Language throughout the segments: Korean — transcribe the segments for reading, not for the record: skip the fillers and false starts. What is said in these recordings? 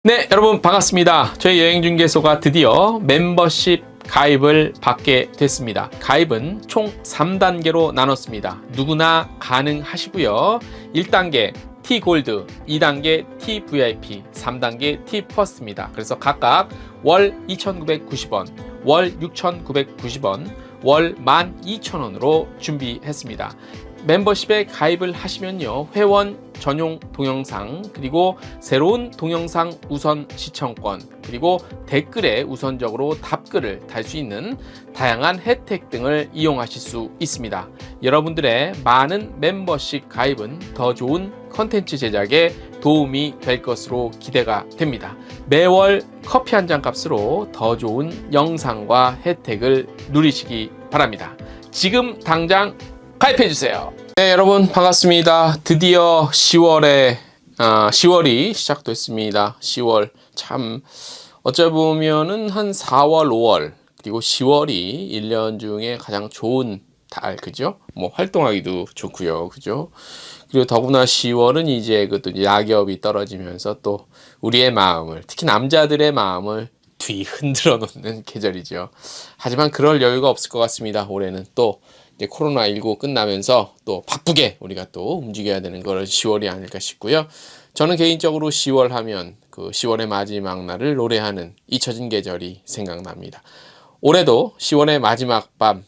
네, 여러분 반갑습니다. 저희 여행중개소가 드디어 멤버십 가입을 받게 됐습니다. 가입은 총 3단계로 나눴습니다. 누구나 가능하시고요. 1단계 T골드, 2단계 TVIP, 3단계 T퍼스트입니다. 그래서 각각 월 2,990원, 월 6,990원, 월 12,000원으로 준비했습니다. 멤버십에 가입을 하시면요, 회원 전용 동영상, 그리고 새로운 동영상 우선 시청권, 그리고 댓글에 우선적으로 답글을 달 수 있는 다양한 혜택 등을 이용하실 수 있습니다. 여러분들의 많은 멤버십 가입은 더 좋은 컨텐츠 제작에 도움이 될 것으로 기대가 됩니다. 매월 커피 한 잔 값으로 더 좋은 영상과 혜택을 누리시기 바랍니다. 지금 당장 가입해주세요. 네, 여러분 반갑습니다. 드디어 10월이 시작됐습니다. 10월 참 어쩌 보면은 한 4월, 5월 그리고 10월이 1년 중에 가장 좋은 달, 그죠? 뭐 활동하기도 좋고요, 그죠? 그리고 더구나 10월은 이제 그또 낙엽이 떨어지면서 또 우리의 마음을, 특히 남자들의 마음을 뒤흔들어 놓는 계절이죠. 하지만 그럴 여유가 없을 것 같습니다. 올해는 또 이제 코로나19 끝나면서 또 바쁘게 우리가 또 움직여야 되는 건 10월이 아닐까 싶고요. 저는 개인적으로 10월 하면 그 10월의 마지막 날을 노래하는 잊혀진 계절이 생각납니다. 올해도 10월의 마지막 밤,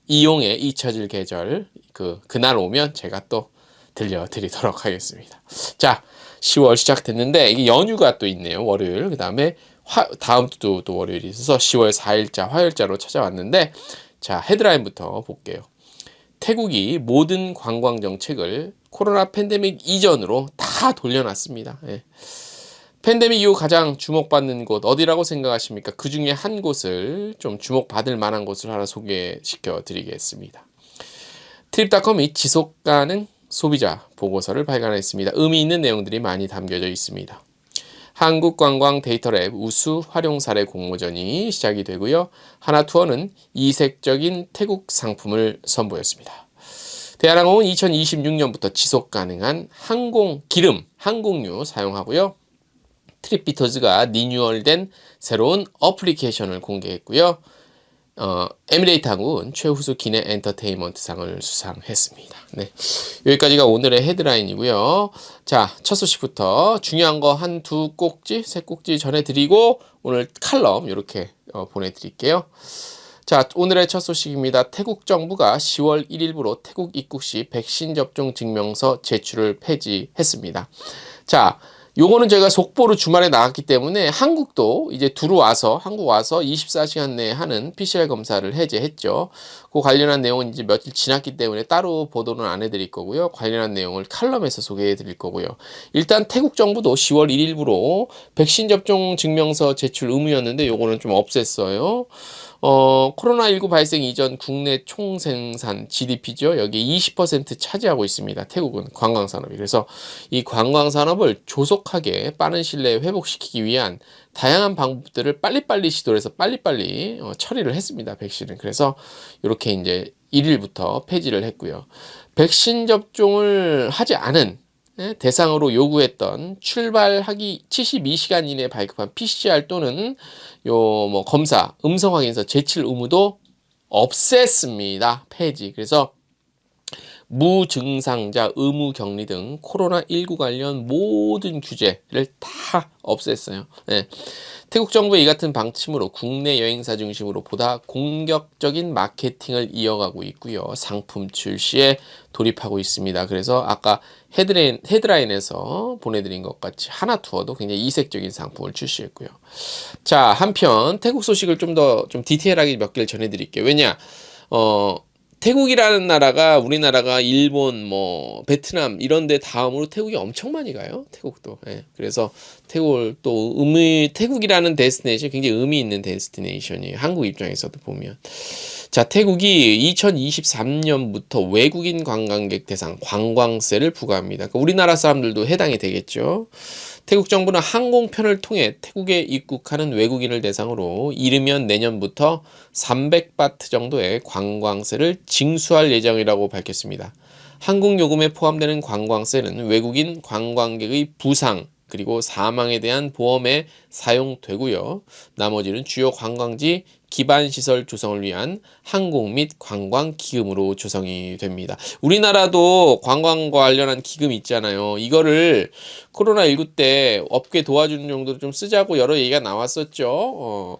이용의 잊혀질 계절, 그날 오면 제가 또 들려드리도록 하겠습니다. 자, 10월 시작됐는데 이게 연휴가 또 있네요. 월요일. 그 다음에 다음 주 또 월요일이 있어서 10월 4일자 화요일자로 찾아왔는데, 자, 헤드라인부터 볼게요. 태국이 모든 관광 정책을 코로나 팬데믹 이전으로 다 돌려놨습니다. 예. 팬데믹 이후 가장 주목받는 곳 어디라고 생각하십니까? 그 중에 한 곳을 좀 주목받을 만한 곳을 하나 소개시켜 드리겠습니다. 트립닷컴이 지속가능 소비자 보고서를 발간했습니다. 의미 있는 내용들이 많이 담겨져 있습니다. 한국관광 데이터랩 우수 활용 사례 공모전이 시작이 되고요. 하나투어는 이색적인 태국 상품을 선보였습니다. 대한항공은 2026년부터 지속 가능한 항공유 사용하고요. 트립비터즈가 리뉴얼된 새로운 어플리케이션을 공개했고요. 에미레이트 항공은 최우수 기내 엔터테인먼트상을 수상했습니다. 네, 여기까지가 오늘의 헤드라인이고요. 자, 첫 소식부터 중요한 거 한 두 꼭지, 세 꼭지 전해드리고 오늘 칼럼 이렇게 보내드릴게요. 자, 오늘의 첫 소식입니다. 태국 정부가 10월 1일부로 태국 입국 시 백신 접종 증명서 제출을 폐지했습니다. 자, 요거는 저희가 속보로 주말에 나왔기 때문에 한국도 이제 한국 와서 24시간 내에 하는 PCR 검사를 해제했죠. 그 관련한 내용은 이제 며칠 지났기 때문에 따로 보도는 안 해드릴 거고요. 관련한 내용을 칼럼에서 소개해 드릴 거고요. 일단 태국 정부도 10월 1일부로 백신 접종 증명서 제출 의무였는데 요거는 좀 없앴어요. 코로나19 발생 이전 국내 총생산 GDP죠. 여기 20% 차지하고 있습니다. 태국은 관광산업이. 그래서 이 관광산업을 조속하게 빠른 시일 내에 회복시키기 위한 다양한 방법들을 빨리빨리 시도를 해서 빨리빨리 처리를 했습니다. 백신은. 그래서 이렇게 이제 1일부터 폐지를 했고요. 백신 접종을 하지 않은 대상으로 요구했던 출발하기 72시간 이내에 발급한 PCR 또는 검사, 음성 확인서 제출 의무도 없앴습니다. 폐지. 그래서 무증상자 의무 격리 등 코로나19 관련 모든 규제를 다 없앴어요. 네. 태국 정부의 이 같은 방침으로 국내 여행사 중심으로 보다 공격적인 마케팅을 이어가고 있고요. 상품 출시에 돌입하고 있습니다. 그래서 아까 헤드라인에서 보내드린 것 같이 하나투어도 굉장히 이색적인 상품을 출시했고요. 자, 한편 태국 소식을 좀 디테일하게 몇 개를 전해드릴게요. 왜냐, 태국이라는 나라가 우리나라가 일본, 베트남 이런 데 다음으로 태국이 엄청 많이 가요. 태국도. 예. 그래서 태국이라는 데스티네이션이 굉장히 의미 있는 데스티네이션이에요. 한국 입장에서도 보면. 자, 태국이 2023년부터 외국인 관광객 대상 관광세를 부과합니다. 그러니까 우리나라 사람들도 해당이 되겠죠. 태국 정부는 항공편을 통해 태국에 입국하는 외국인을 대상으로 이르면 내년부터 300바트 정도의 관광세를 징수할 예정이라고 밝혔습니다. 항공요금에 포함되는 관광세는 외국인 관광객의 부상, 그리고 사망에 대한 보험에 사용되고요. 나머지는 주요 관광지 기반시설 조성을 위한 항공 및 관광 기금으로 조성이 됩니다. 우리나라도 관광과 관련한 기금 있잖아요. 이거를 코로나19 때 업계 도와주는 정도로 좀 쓰자고 여러 얘기가 나왔었죠.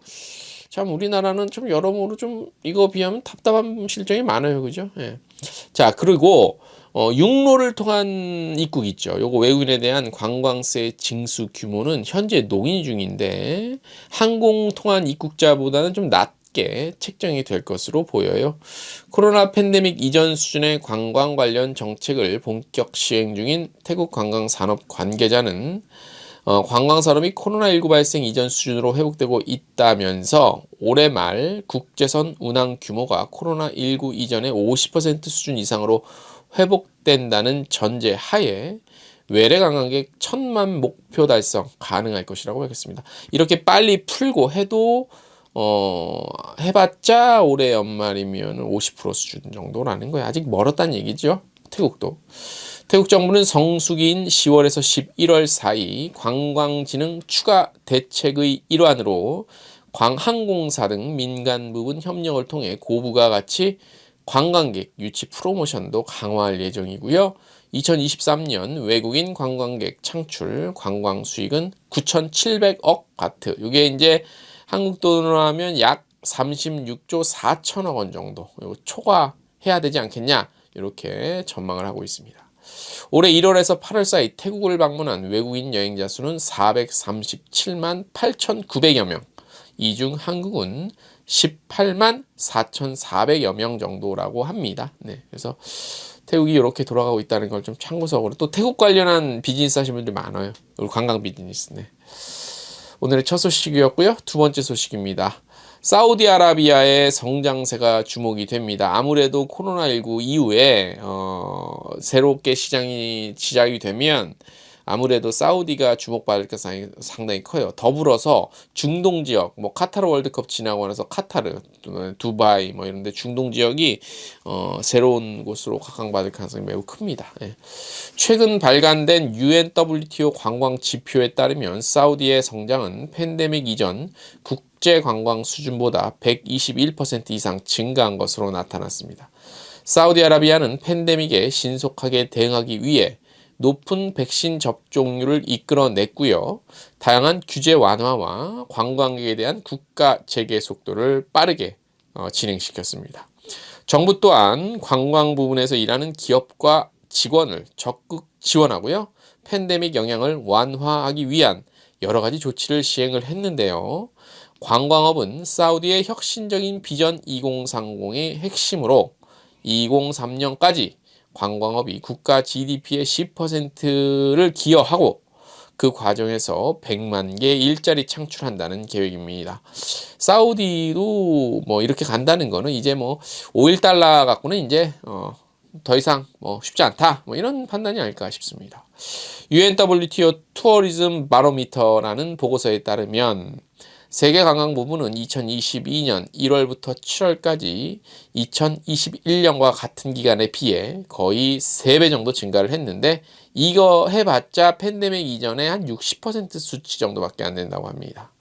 참 우리나라는 좀 여러모로 좀 이거 비하면 답답한 실정이 많아요. 그죠? 예. 자, 그리고 육로를 통한 입국 있죠. 요거 외국인에 대한 관광세 징수 규모는 현재 논의 중인데 항공 통한 입국자보다는 좀 낮게 책정이 될 것으로 보여요. 코로나 팬데믹 이전 수준의 관광 관련 정책을 본격 시행 중인 태국 관광산업 관계자는 관광산업이 코로나19 발생 이전 수준으로 회복되고 있다면서 올해 말 국제선 운항 규모가 코로나19 이전의 50% 수준 이상으로 회복된다는 전제 하에 외래 관광객 1,000만 목표 달성 가능할 것이라고 밝혔습니다. 이렇게 빨리 풀고 해도 해봤자 올해 연말이면 50% 수준 정도라는 거예요. 아직 멀었다는 얘기죠. 태국도. 태국 정부는 성수기인 10월에서 11월 사이 관광진흥 추가 대책의 일환으로 항공사 등 민간 부분 협력을 통해 고부가 가치 관광객 유치 프로모션도 강화할 예정이고요. 2023년 외국인 관광객 창출 관광 수익은 9,700억 바트. 이게 이제 한국 돈으로 하면 약 36조 4천억 원 정도. 이거 초과해야 되지 않겠냐? 이렇게 전망을 하고 있습니다. 올해 1월에서 8월 사이 태국을 방문한 외국인 여행자 수는 437만 8,900여 명. 이 중 한국은 18만 4,400여 명 정도라고 합니다. 네, 그래서 태국이 이렇게 돌아가고 있다는 걸 좀 참고석으로 또 태국 관련한 비즈니스 하시는 분들 많아요. 우리 관광 비즈니스. 네. 오늘의 첫 소식이었고요. 두 번째 소식입니다. 사우디아라비아의 성장세가 주목이 됩니다. 아무래도 코로나19 이후에 새롭게 시작이 되면 아무래도 사우디가 주목받을 것이 상당히 커요. 더불어서 중동 지역, 뭐 카타르 월드컵 지나고 나서 카타르, 두바이 뭐 이런데 중동 지역이 새로운 곳으로 각광받을 가능성이 매우 큽니다. 예. 최근 발간된 UNWTO 관광 지표에 따르면 사우디의 성장은 팬데믹 이전 국제 관광 수준보다 121% 이상 증가한 것으로 나타났습니다. 사우디아라비아는 팬데믹에 신속하게 대응하기 위해 높은 백신 접종률을 이끌어냈고요. 다양한 규제 완화와 관광객에 대한 국가 재개 속도를 빠르게 진행시켰습니다. 정부 또한 관광 부분에서 일하는 기업과 직원을 적극 지원하고요. 팬데믹 영향을 완화하기 위한 여러 가지 조치를 시행을 했는데요. 관광업은 사우디의 혁신적인 비전 2030의 핵심으로 2030년까지 관광업이 국가 GDP의 10%를 기여하고 그 과정에서 100만 개 일자리 창출한다는 계획입니다. 사우디도 뭐 이렇게 간다는 거는 이제 뭐 5.1달러 갖고는 이제 더 이상 뭐 쉽지 않다. 뭐 이런 판단이 아닐까 싶습니다. UNWTO 투어리즘 바로미터라는 보고서에 따르면 세계 관광 부문은 2022년 1월부터 7월까지 2021년과 같은 기간에 비해 거의 3배 정도 증가를 했는데 이거 해봤자 팬데믹 이전에 한 60% 수치 정도밖에 안 된다고 합니다.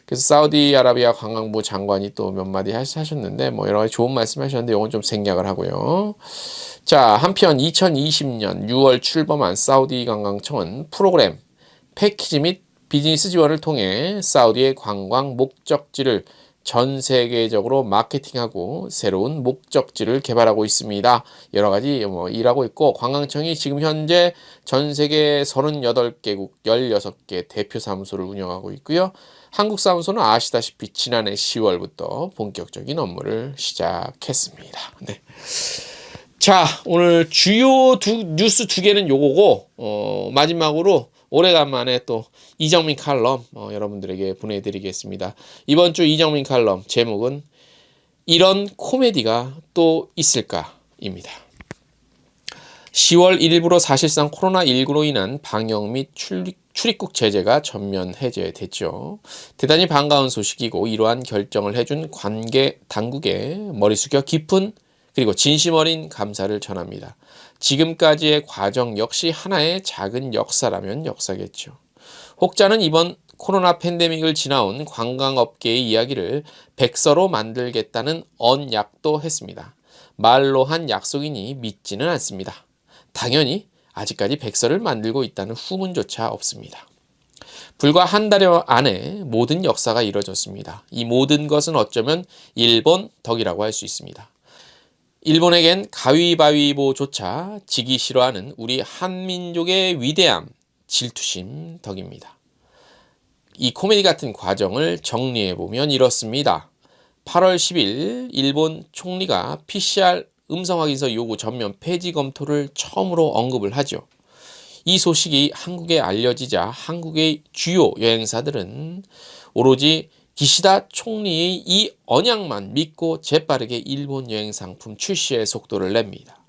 그래서 사우디아라비아 관광부 장관이 또 몇 마디 하셨는데 뭐 여러 가지 좋은 말씀 하셨는데 이건 좀 생략을 하고요. 자, 한편 2020년 6월 출범한 사우디 관광청은 프로그램, 패키지 및 비즈니스 지원을 통해 사우디의 관광 목적지를 전 세계적으로 마케팅하고 새로운 목적지를 개발하고 있습니다. 여러 가지 뭐 일하고 있고 관광청이 지금 현재 전 세계 38개국 16개 대표 사무소를 운영하고 있고요. 한국 사무소는 아시다시피 지난해 10월부터 본격적인 업무를 시작했습니다. 네. 자, 오늘 주요 뉴스 두 개는 요거고 마지막으로 오래간만에 또 이정민 칼럼 여러분들에게 보내드리겠습니다. 이번 주 이정민 칼럼 제목은 이런 코미디가 또 있을까입니다. 10월 1일부로 사실상 코로나19로 인한 방역 및 출입국 제재가 전면 해제됐죠. 대단히 반가운 소식이고 이러한 결정을 해준 관계 당국에 머리 숙여 깊은 그리고 진심 어린 감사를 전합니다. 지금까지의 과정 역시 하나의 작은 역사라면 역사겠죠. 혹자는 이번 코로나 팬데믹을 지나온 관광업계의 이야기를 백서로 만들겠다는 언약도 했습니다. 말로 한 약속이니 믿지는 않습니다. 당연히 아직까지 백서를 만들고 있다는 후문조차 없습니다. 불과 한 달 안에 모든 역사가 이뤄졌습니다. 이 모든 것은 어쩌면 일본 덕이라고 할 수 있습니다. 일본에겐 가위바위보조차 지기 싫어하는 우리 한민족의 위대함, 질투심 덕입니다. 이 코미디 같은 과정을 정리해보면 이렇습니다. 8월 10일 일본 총리가 PCR 음성 확인서 요구 전면 폐지 검토를 처음으로 언급을 하죠. 이 소식이 한국에 알려지자 한국의 주요 여행사들은 오로지 기시다 총리의 이 언약만 믿고 재빠르게 일본 여행 상품 출시에 속도를 냅니다.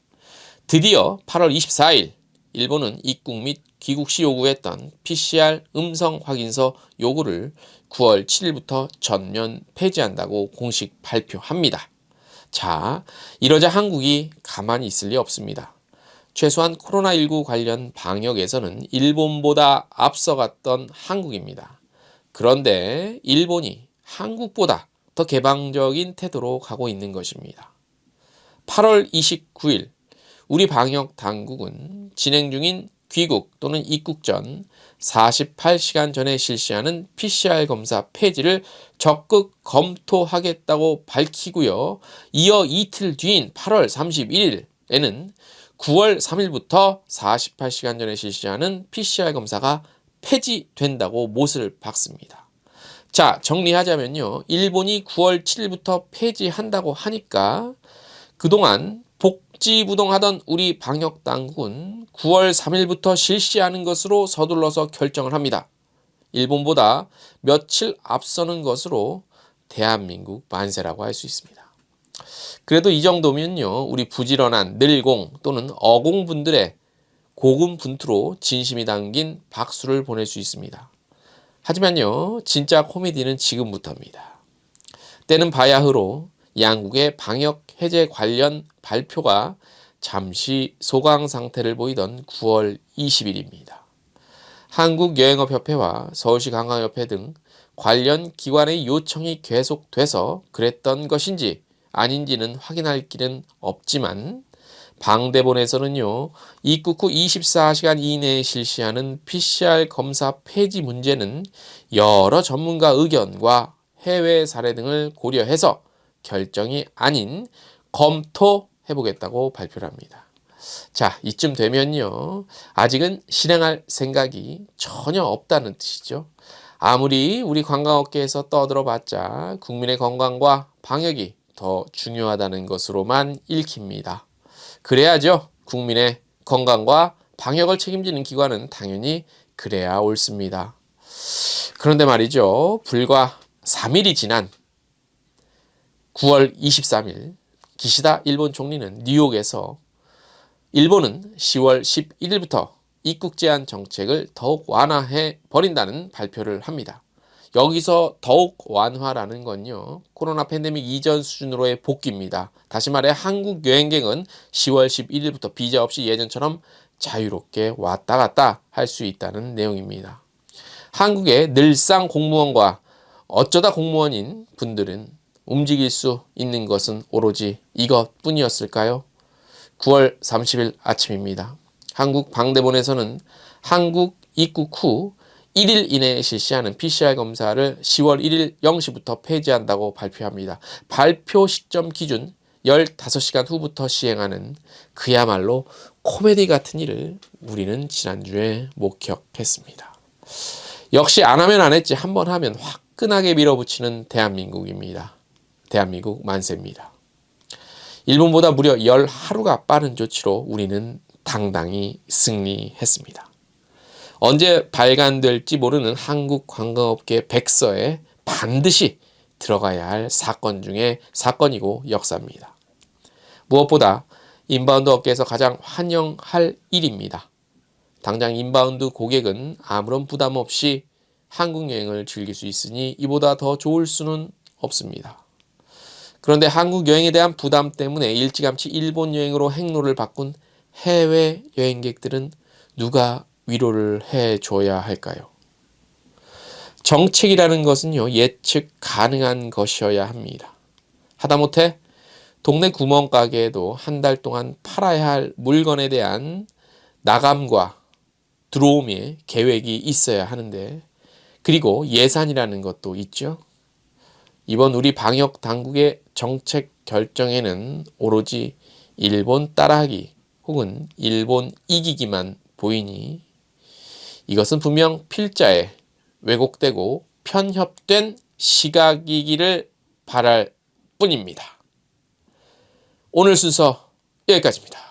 드디어 8월 24일 일본은 입국 및 귀국 시 요구했던 PCR 음성 확인서 요구를 9월 7일부터 전면 폐지한다고 공식 발표합니다. 자, 이러자 한국이 가만히 있을 리 없습니다. 최소한 코로나19 관련 방역에서는 일본보다 앞서갔던 한국입니다. 그런데 일본이 한국보다 더 개방적인 태도로 가고 있는 것입니다. 8월 29일 우리 방역 당국은 진행 중인 귀국 또는 입국 전 48시간 전에 실시하는 PCR 검사 폐지를 적극 검토하겠다고 밝히고요. 이어 이틀 뒤인 8월 31일에는 9월 3일부터 48시간 전에 실시하는 PCR 검사가 폐지된다고 못을 박습니다. 자, 정리하자면요. 일본이 9월 7일부터 폐지한다고 하니까 그동안 복지부동하던 우리 방역당국은 9월 3일부터 실시하는 것으로 서둘러서 결정을 합니다. 일본보다 며칠 앞서는 것으로 대한민국 만세라고 할 수 있습니다. 그래도 이 정도면요. 우리 부지런한 늘공 또는 어공분들의 고군분투로 진심이 담긴 박수를 보낼 수 있습니다. 하지만요. 진짜 코미디는 지금부터입니다. 때는 바야흐로 양국의 방역 해제 관련 발표가 잠시 소강 상태를 보이던 9월 20일입니다. 한국여행업협회와 서울시 관광협회 등 관련 기관의 요청이 계속돼서 그랬던 것인지 아닌지는 확인할 길은 없지만 방대본에서는요. 입국 후 24시간 이내에 실시하는 PCR 검사 폐지 문제는 여러 전문가 의견과 해외 사례 등을 고려해서 결정이 아닌 검토해보겠다고 발표를 합니다. 자, 이쯤 되면요. 아직은 실행할 생각이 전혀 없다는 뜻이죠. 아무리 우리 관광업계에서 떠들어봤자 국민의 건강과 방역이 더 중요하다는 것으로만 읽힙니다. 그래야죠. 국민의 건강과 방역을 책임지는 기관은 당연히 그래야 옳습니다. 그런데 말이죠. 불과 3일이 지난 9월 23일 기시다 일본 총리는 뉴욕에서 일본은 10월 11일부터 입국 제한 정책을 더욱 완화해 버린다는 발표를 합니다. 여기서 더욱 완화라는 건요. 코로나 팬데믹 이전 수준으로의 복귀입니다. 다시 말해 한국 여행객은 10월 11일부터 비자 없이 예전처럼 자유롭게 왔다 갔다 할 수 있다는 내용입니다. 한국의 늘상 공무원과 어쩌다 공무원인 분들은 움직일 수 있는 것은 오로지 이것뿐이었을까요? 9월 30일 아침입니다. 한국 방대본에서는 한국 입국 후 1일 이내에 실시하는 PCR 검사를 10월 1일 0시부터 폐지한다고 발표합니다. 발표 시점 기준 15시간 후부터 시행하는 그야말로 코미디 같은 일을 우리는 지난주에 목격했습니다. 역시 안 하면 안 했지 한 번 하면 화끈하게 밀어붙이는 대한민국입니다. 대한민국 만세입니다. 일본보다 무려 10하루가 빠른 조치로 우리는 당당히 승리했습니다. 언제 발간될지 모르는 한국 관광업계 백서에 반드시 들어가야 할 사건 중에 사건이고 역사입니다. 무엇보다 인바운드 업계에서 가장 환영할 일입니다. 당장 인바운드 고객은 아무런 부담 없이 한국 여행을 즐길 수 있으니 이보다 더 좋을 수는 없습니다. 그런데 한국 여행에 대한 부담 때문에 일찌감치 일본 여행으로 행로를 바꾼 해외 여행객들은 누가 위로를 해줘야 할까요? 정책이라는 것은요, 예측 가능한 것이어야 합니다. 하다못해 동네 구멍가게에도 한 달 동안 팔아야 할 물건에 대한 나감과 들어옴의 계획이 있어야 하는데, 그리고 예산이라는 것도 있죠. 이번 우리 방역 당국의 정책 결정에는 오로지 일본 따라하기 혹은 일본 이기기만 보이니 이것은 분명 필자에 왜곡되고 편협된 시각이기를 바랄 뿐입니다. 오늘 순서 여기까지입니다.